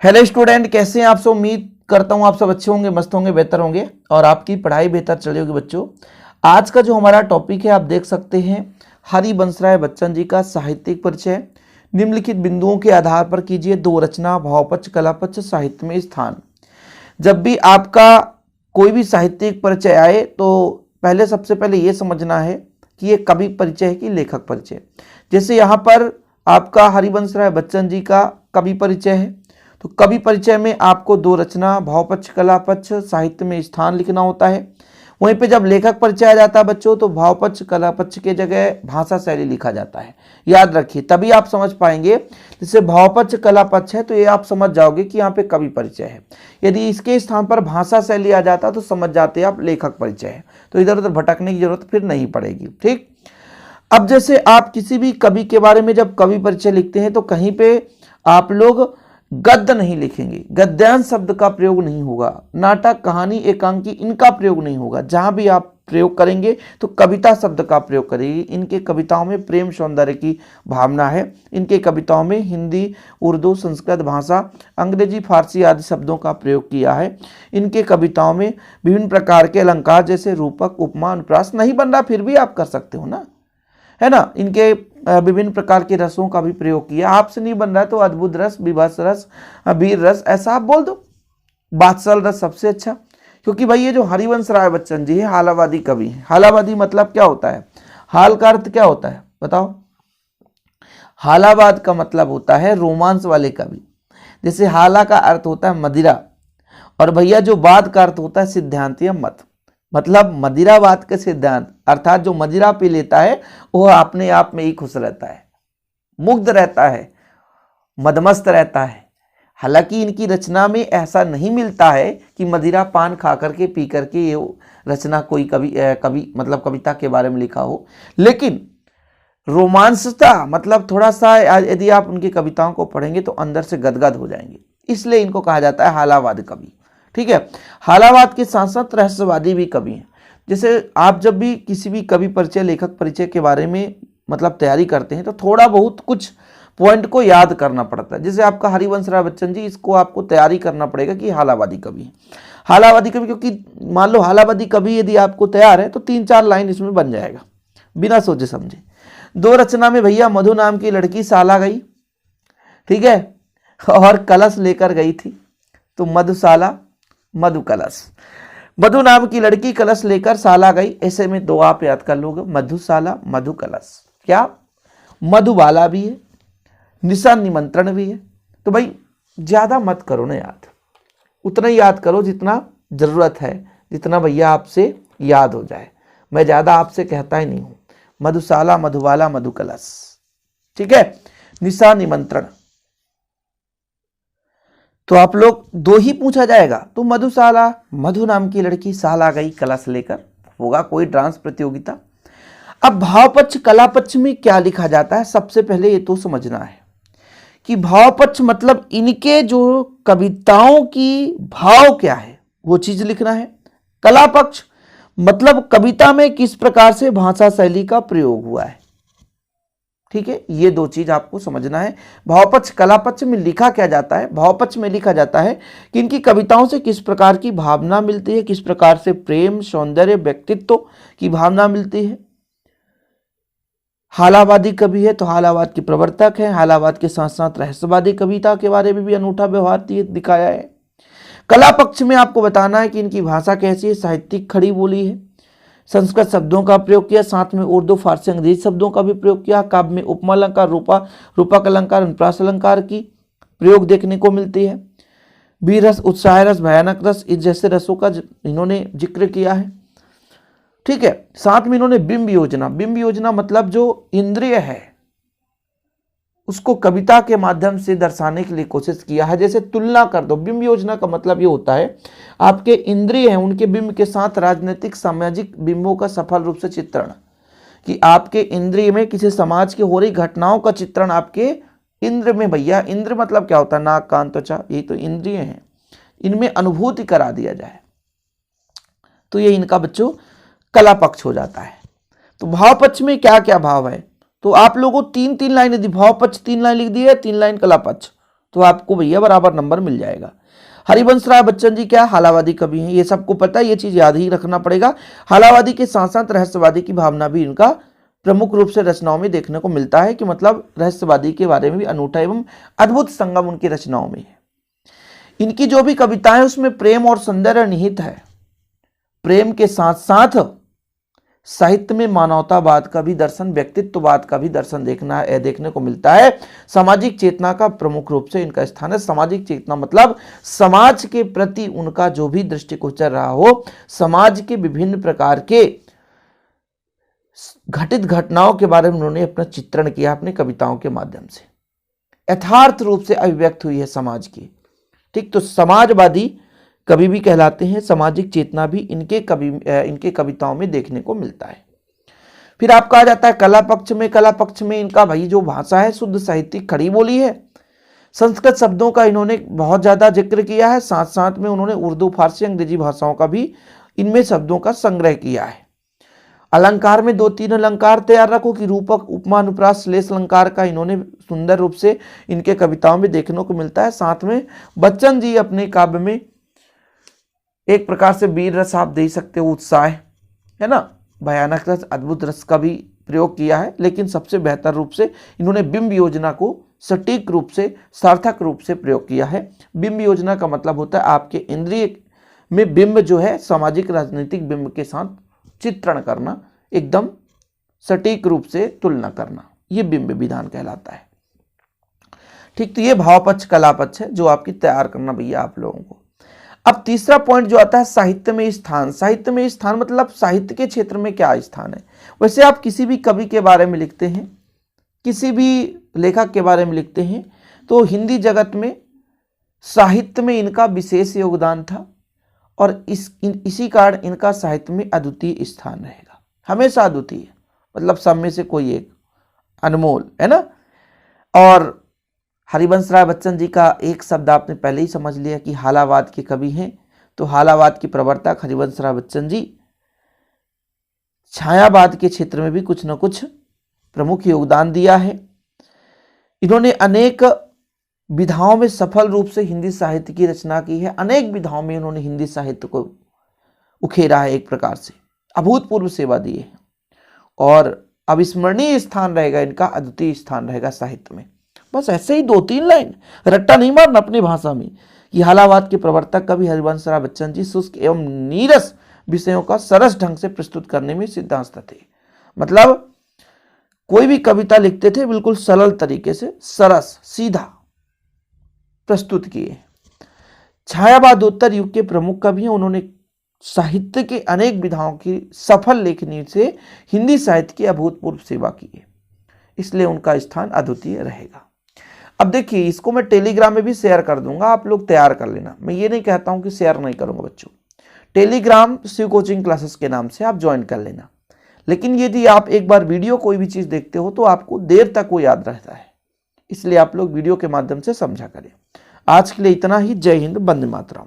Hello student, कैसे हैं आप सब। उम्मीद करता हूं आप सब अच्छे होंगे, मस्त होंगे, बेहतर होंगे और आपकी पढ़ाई बेहतर चली होगी। बच्चों, आज का जो हमारा टॉपिक है आप देख सकते हैं, हरिवंशराय बच्चन जी का साहित्यिक परिचय। निम्नलिखित बिंदुओं के आधार पर कीजिए दो रचना, भावपक्ष, कलापक्ष, साहित्य में स्थान। जब भी आपका कोई भी साहित्यिक परिचय आए तो पहले सबसे पहले ये समझना है कि ये कवि परिचय है कि लेखक परिचय। जैसे यहाँ पर आपका हरिवंशराय बच्चन जी का कवि परिचय है, तो कवि परिचय में आपको दो रचना, भावपक्ष, कलापक्ष, साहित्य में स्थान लिखना होता है। वहीं पे जब लेखक परिचय आ जाता है बच्चों, तो भावपक्ष, कलापक्ष के जगह भाषा शैली लिखा जाता है। याद रखिए, तभी आप समझ पाएंगे। जैसे भावपक्ष, कलापक्ष है तो ये आप समझ जाओगे कि यहाँ पे कवि परिचय है। यदि इसके स्थान पर भाषा शैली आ जाता तो समझ जाते आप लेखक परिचय है। तो इधर उधर भटकने की जरूरत फिर नहीं पड़ेगी। ठीक, अब जैसे आप किसी भी कवि के बारे में जब कवि परिचय लिखते हैं तो कहीं पे आप लोग गद्य नहीं लिखेंगे, गद्यांश शब्द का प्रयोग नहीं होगा, नाटक, कहानी, एकांकी इनका प्रयोग नहीं होगा। जहां भी आप प्रयोग करेंगे तो कविता शब्द का प्रयोग करेंगे। इनके कविताओं में प्रेम सौंदर्य की भावना है। इनके कविताओं में हिंदी, उर्दू, संस्कृत भाषा, अंग्रेजी, फारसी आदि शब्दों का प्रयोग किया है। इनके कविताओं में विभिन्न प्रकार के अलंकार जैसे रूपक, उपमा, अनुप्रास नहीं बन रहा फिर भी आप कर सकते हो ना, है ना। इनके विभिन्न प्रकार के रसों का भी प्रयोग किया। आपसे नहीं बन रहा है तो अद्भुत रस, विभत्स रस, वीर रस ऐसा आप बोल दो। बात्सल रस सबसे अच्छा, क्योंकि भाई ये जो हरिवंशराय बच्चन जी है हालावादी कवि है। हालावादी मतलब क्या होता है? हाल का अर्थ क्या होता है बताओ? हालावाद का मतलब होता है रोमांस वाले कवि। जैसे हाला का अर्थ होता है मदिरा, और भैया जो वाद का अर्थ होता है सिद्धांत या मत। मतलब मदिरावाद के सिद्धांत, अर्थात जो मदिरा पी लेता है वह अपने आप में ही खुश रहता है, मुग्ध रहता है, मदमस्त रहता है। हालांकि इनकी रचना में ऐसा नहीं मिलता है कि मदिरा पान खा करके पी करके ये रचना कोई कवि मतलब कविता के बारे में लिखा हो, लेकिन रोमांसता मतलब थोड़ा सा यदि आप उनकी कविताओं को पढ़ेंगे तो अंदर से गदगद हो जाएंगे। इसलिए इनको कहा जाता है हालावाद कवि। ठीक है, हालावाद के साथ साथ रहस्यवादी भी कवि हैं। जैसे आप जब भी किसी भी कवि परिचय, लेखक परिचय के बारे में मतलब तैयारी करते हैं तो थोड़ा बहुत कुछ पॉइंट को याद करना पड़ता है। जैसे आपका हरिवंशराय बच्चन जी, इसको आपको तैयारी करना पड़ेगा कि हालावादी कवि है। हालावादी कवि, क्योंकि मान लो हालावादी कवि यदि आपको तैयार है तो 3-4 लाइन इसमें बन जाएगा बिना सोचे समझे। दो रचना में भैया मधु नाम की लड़की साला गई, ठीक है, और कलश लेकर गई थी। तो मधुशाला, मधु कलश। मधु नाम की लड़की कलश लेकर साला गई, ऐसे में दो आप याद कर लोगे, मधुशाला, मधु कलश। क्या मधुबाला भी है, निशा निमंत्रण भी है। तो भाई ज्यादा मत करो ना याद, उतना ही याद करो जितना जरूरत है, जितना भैया आपसे याद हो जाए। मैं ज्यादा आपसे कहता ही नहीं हूं। मधुशाला, मधुबाला, मधु कलश, ठीक है। निशा निमंत्रण तो आप लोग दो ही पूछा जाएगा। तो मधुशाला, मधु नाम की लड़की साला गई कलश लेकर, होगा कोई डांस प्रतियोगिता। अब भावपक्ष, कलापक्ष में क्या लिखा जाता है सबसे पहले ये तो समझना है कि भावपक्ष मतलब इनके जो कविताओं की भाव क्या है वो चीज लिखना है। कलापक्ष मतलब कविता में किस प्रकार से भाषा शैली का प्रयोग हुआ है। ठीक है, ये दो चीज आपको समझना है। भावपक्ष, कलापक्ष में लिखा क्या जाता है? भावपक्ष में लिखा जाता है कि इनकी कविताओं से किस प्रकार की भावना मिलती है, किस प्रकार से प्रेम, सौंदर्य, व्यक्तित्व की भावना मिलती है। हालावादी कवि है तो हालावाद के प्रवर्तक है। हालावाद के साथ साथ रहस्यवादी कविता के बारे में भी अनूठा व्यवहार दिखाया है। कला पक्ष में आपको बताना है कि इनकी भाषा कैसी है, साहित्यिक खड़ी बोली है, संस्कृत शब्दों का प्रयोग किया, साथ में उर्दू, फारसी, अंग्रेजी शब्दों का भी प्रयोग किया। काव्य में उपमा अलंकार, रूपक अलंकार, अनुप्रास अलंकार की प्रयोग देखने को मिलती है। वीर रस, उत्साह रस, भयानक रस, इस जैसे रसों का इन्होंने जिक्र किया है। ठीक है, साथ में इन्होंने बिंब योजना, बिंब योजना मतलब जो इंद्रिय है उसको कविता के माध्यम से दर्शाने के लिए कोशिश किया है। जैसे तुलना कर दो, बिंब योजना का मतलब ये होता है आपके इंद्रिय हैं उनके बिंब के साथ राजनीतिक, सामाजिक बिंबों का सफल रूप से चित्रण, कि आपके इंद्रिय में किसी समाज की हो रही घटनाओं का चित्रण आपके इंद्र में, भैया इंद्र मतलब क्या होता है? नाक, कान, त्वचा, यही तो इंद्रिय हैं, इनमें अनुभूति करा दिया जाए। तो ये इनका बच्चों कला पक्ष हो जाता है। तो भाव पक्ष में क्या क्या भाव है? तो आप लोगों 3-3 लाइन, यदि भाव पक्ष 3 लाइन लिख दी है, 3 लाइन कला पक्ष, तो आपको भैया बराबर नंबर मिल जाएगा। हरिवंश राय बच्चन जी क्या हालावादी कवि हैं, ये सबको पता है, ये चीज याद ही रखना पड़ेगा। हालावादी के साथ साथ रहस्यवादी की भावना भी इनका प्रमुख रूप से रचनाओं में देखने को मिलता है कि मतलब रहस्यवादी के बारे में भी अनूठा एवं अद्भुत संगम उनकी रचनाओं में है। इनकी जो भी कविताएं उसमें प्रेम और सौंदर्य निहित है। प्रेम के साथ साथ साहित्य में मानवतावाद का भी दर्शन, व्यक्तित्ववाद का भी दर्शन देखने को मिलता है। सामाजिक चेतना का प्रमुख रूप से इनका स्थान है। सामाजिक चेतना मतलब समाज के प्रति उनका जो भी दृष्टिगोचर रहा हो, समाज के विभिन्न प्रकार के घटित घटनाओं के बारे में उन्होंने अपना चित्रण किया अपनी कविताओं के माध्यम से, यथार्थ रूप से अभिव्यक्त हुई है समाज की। ठीक, तो समाजवादी कवि भी कहलाते हैं। सामाजिक चेतना भी इनके कविताओं में देखने को मिलता है। फिर आपका आ जाता है कला पक्ष में। कला पक्ष में इनका भाई जो भाषा है शुद्ध साहित्यिक खड़ी बोली है। संस्कृत शब्दों का इन्होंने बहुत ज्यादा जिक्र किया है। साथ साथ में उन्होंने उर्दू, फारसी, अंग्रेजी भाषाओं का भी इनमें शब्दों का संग्रह किया है। अलंकार में 2-3 अलंकार तैयार रखो कि रूपक, उपमा, अनुप्रास, श्लेष अलंकार का इन्होंने सुंदर रूप से इनके कविताओं में देखने को मिलता है। साथ में बच्चन जी अपने काव्य में एक प्रकार से वीर रस आप दे सकते हो, उत्साह है ना, भयानक रस, अद्भुत रस का भी प्रयोग किया है। लेकिन सबसे बेहतर रूप से इन्होंने बिंब योजना को सटीक रूप से, सार्थक रूप से प्रयोग किया है। बिंब योजना का मतलब होता है आपके इंद्रिय में बिंब जो है सामाजिक राजनीतिक बिंब के साथ चित्रण करना, एकदम सटीक रूप से तुलना करना, ये बिंब विधान कहलाता है। ठीक, तो ये भाव पक्ष, कला पक्ष है जो आपकी तैयार करना भैया आप लोगों को। अब तीसरा पॉइंट जो आता है साहित्य में स्थान। साहित्य में स्थान मतलब साहित्य के क्षेत्र में क्या स्थान है। वैसे आप किसी भी कवि के बारे में लिखते हैं, किसी भी लेखक के बारे में लिखते हैं, तो हिंदी जगत में साहित्य में इनका विशेष योगदान था और इसी कारण इनका साहित्य में अद्वितीय स्थान रहेगा, हमेशा अद्वितीय, मतलब सब में से कोई एक, अनमोल, है ना। और हरिवंश राय बच्चन जी का एक शब्द आपने पहले ही समझ लिया कि हालावाद के कवि हैं। तो हालावाद के प्रवर्तक हरिवंश राय बच्चन जी छायावाद के क्षेत्र में भी कुछ न कुछ प्रमुख योगदान दिया है। इन्होंने अनेक विधाओं में सफल रूप से हिंदी साहित्य की रचना की है। अनेक विधाओं में उन्होंने हिंदी साहित्य को उखेरा है, एक प्रकार से अभूतपूर्व सेवा दी है और अविस्मरणीय स्थान रहेगा इनका, अद्वितीय स्थान रहेगा साहित्य में। बस ऐसे ही 2-3 लाइन, रट्टा नहीं मारना अपनी भाषा में कि हालावाद के प्रवर्तक कवि हरिवंश राय बच्चन जी शुष्क एवं नीरस विषयों का सरस ढंग से प्रस्तुत करने में सिद्धांत थे। मतलब कोई भी कविता लिखते थे बिल्कुल सरल तरीके से, सरस सीधा प्रस्तुत किए। छायावादोत्तर युग के प्रमुख कवि हैं। उन्होंने साहित्य के अनेक विधाओं की सफल लेखनी से हिंदी साहित्य की अभूतपूर्व सेवा की है, इसलिए उनका स्थान अद्वितीय रहेगा। अब देखिए, इसको मैं टेलीग्राम में भी शेयर कर दूंगा, आप लोग तैयार कर लेना। मैं ये नहीं कहता हूं कि शेयर नहीं करूंगा बच्चों, टेलीग्राम शिव कोचिंग क्लासेस के नाम से आप ज्वाइन कर लेना। लेकिन यदि आप एक बार वीडियो कोई भी चीज देखते हो तो आपको देर तक वो याद रहता है, इसलिए आप लोग वीडियो के माध्यम से समझा करें। आज के लिए इतना ही। जय हिंद, वंदे मातरम।